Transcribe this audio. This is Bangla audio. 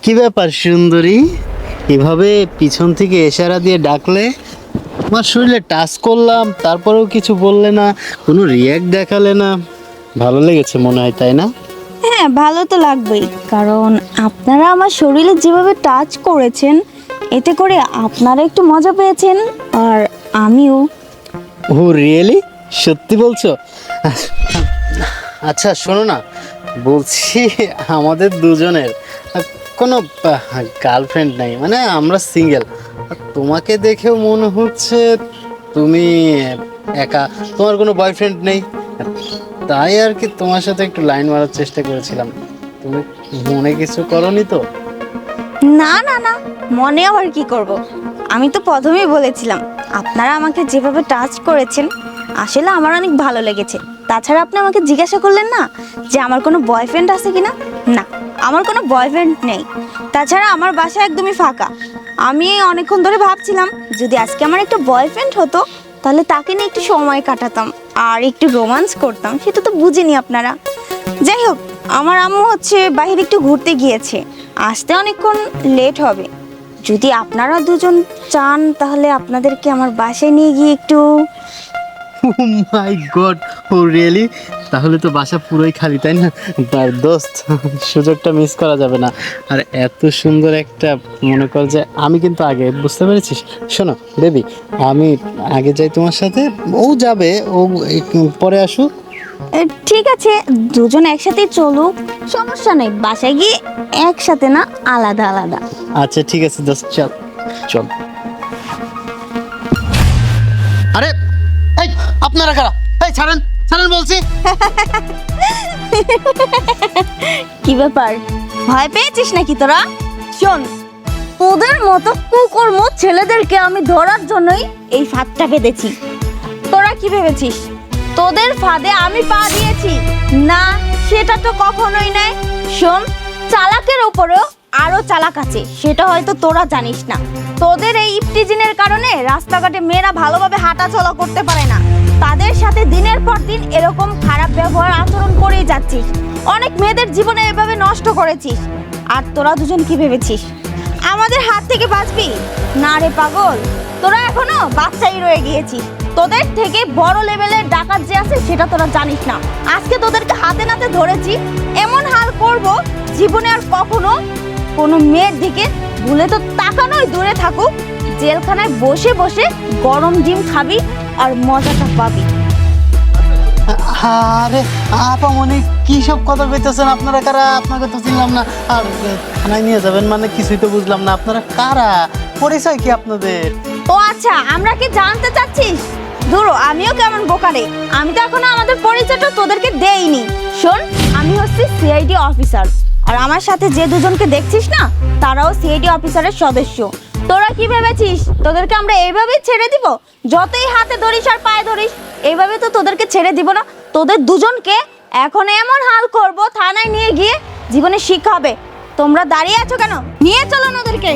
কি ব্যাপার সুন্দরী, এভাবে পিছন থেকে ইশারা দিয়ে ডাকলে? আমার শরীরে টাচ করলাম, তারপরেও কিছু বললে না, কোনো রিয়াক্ট দেখালে না। ভালো লেগেছে মনে হয়, তাই না? হ্যাঁ, ভালো তো লাগবেই, কারণ আপনারা আমার শরীরে যেভাবে টাচ করেছেন, এতে করে আপনারা একটু মজা পেয়েছেন আর আমিও। ও রিয়েলি? সত্যি বলছো? আচ্ছা শোনো না, বলছি আমাদের দুজনের কোনো গার্লফ্রেন্ড নাই, মানে আমরা সিঙ্গেল। তোমাকে দেখেও মনে হচ্ছে তুমি একা, তোমার কোনো বয়ফ্রেন্ড নেই, তাই আর কি তোমার সাথে একটু লাইন মারার চেষ্টা করেছিলাম। তুমি মনে কিছু করনি তো? না না না, মনে আবার কি করব? আমি তো প্রথমেই বলেছিলাম, আপনারা আমাকে যেভাবে টাচ করেছেন আসলে আমার অনেক ভালো লেগেছে। তাছাড়া আপনি আমাকে জিজ্ঞাসা করলেন না যে আমার কোনো বয়ফ্রেন্ড আছে কিনা। না, আমার কোনো বয়ফ্রেন্ড নেই। তাছাড়া আমার বাসা একদমই ফাঁকা। আমি অনেকক্ষণ ধরে ভাবছিলাম যদি আজকে আমার একটা বয়ফ্রেন্ড হতো, তাহলে তাকে নিয়ে একটু সময় কাটাতাম আর একটু রোমান্স করতাম। সেটা তো বুঝিনি আপনারা। যাই হোক, আমার আম্মু হচ্ছে বাইরে একটু ঘুরতে গিয়েছে, আসতে অনেকক্ষণ লেট হবে। যদি আপনারা দুজন চান তাহলে আপনাদেরকে আমার বাসায় নিয়ে গিয়ে একটু। মাই গড, ও রিয়েলি? তাহলে তো বাসা পুরোই খালি, তাই না? তার দোস্ত, সুযোগটা মিস করা যাবে না। আর এত সুন্দর একটা, মনে কর যে আমি কিন্তু আগে, বুঝতে পেরেছিস? শোনো বেবি, আমি আগে যাই তোমার সাথে, ও যাবে, ও একটু পরে আসুক। ঠিক আছে, দুজন একসাথে চলুক, সমস্যা নেই। বাসায় গিয়ে একসাথে না, আলাদা আলাদা। আচ্ছা ঠিক আছে দোস্ত, চল চল। আরে এই আপনারা কারা? এই ছাড়েন ছাড়েন বলছি। কি ব্যাপার, ভয় পেয়েছিস নাকি তোরা? শোন, তোদের মতো কুকর্ম ছেলেদেরকে আমি ধরার জন্যই এই ফাঁদটা পেতেছি। তোরা কি ভেবেছিস তোদের ফাঁদে আমি পা দিয়েছি? না, সেটা তো কখনোই নয়। শোন, চালাকের উপরেও আরো চালাক আছে, সেটা হয়তো তোরা জানিস না। তোদের এই ইপটিজিনের কারণে রাস্তাঘাটে মেয়েরা ভালোভাবে হাঁটাচলা করতে পারে না। তাদের সাথে দিনের পর দিন এরকম খারাপ ব্যবহার আচরণ করেই যাচ্ছিস। অনেক মেয়েদের জীবনে এভাবে নষ্ট করেছিস। আর তোরা দুজন কি ভেবেছিস আমাদের হাত থেকে বাঁচবি? না রে পাগল, তোরা এখনো বাচ্চাই রয়ে গিয়েছিস। তোদের থেকে বড় লেভেলের ডাকাত যে আছে সেটা তোরা জানিস না। আজকে তোদেরকে হাতে নাতে ধরেছি, এমন হাল করব জীবনে আর কখনো কোনো মেয়ের দিকে ভুলে তো তাকানোই দূরে থাকুক, জেলখানায় বসে বসে গরম ডিম খাবি আর মজাটা পাবি। আরে আপা মনে কি সব কথা কইতেছেন? আপনারা কারা? আপনাকে তো চিনলাম না। আর থানায় নিয়ে যাবেন মানে কিছুই তো বুঝলাম না। আপনারা কারা? পরিচয় কি আপনাদের? ও আচ্ছা, আমরা কি জানতে চাচ্ছিস? ধরো, আমিও কেমন বোকারে, আমি তো এখনো আমাদের পরিচয়টা তোদেরকে দেইনি। শোন, আমি হচ্ছি সিআইডি অফিসার, আর আমার সাথে যে দুজনকে দেখছিস না, তারাও সিআইডি অফিসারের সদস্য। তোরা কি ভেবেছিস তোদেরকে আমরা এইভাবেই ছেড়ে দিব? যতই হাতে ধরিস আর পায়ে ধরিস, এইভাবে তো তোদেরকে ছেড়ে দিব না। তোদের দুজনকে এখন এমন হাল করব, থানায় নিয়ে গিয়ে জীবনে শিক্ষা হবে। তোমরা দাঁড়িয়ে আছো কেন? নিয়ে চলো ওদেরকে।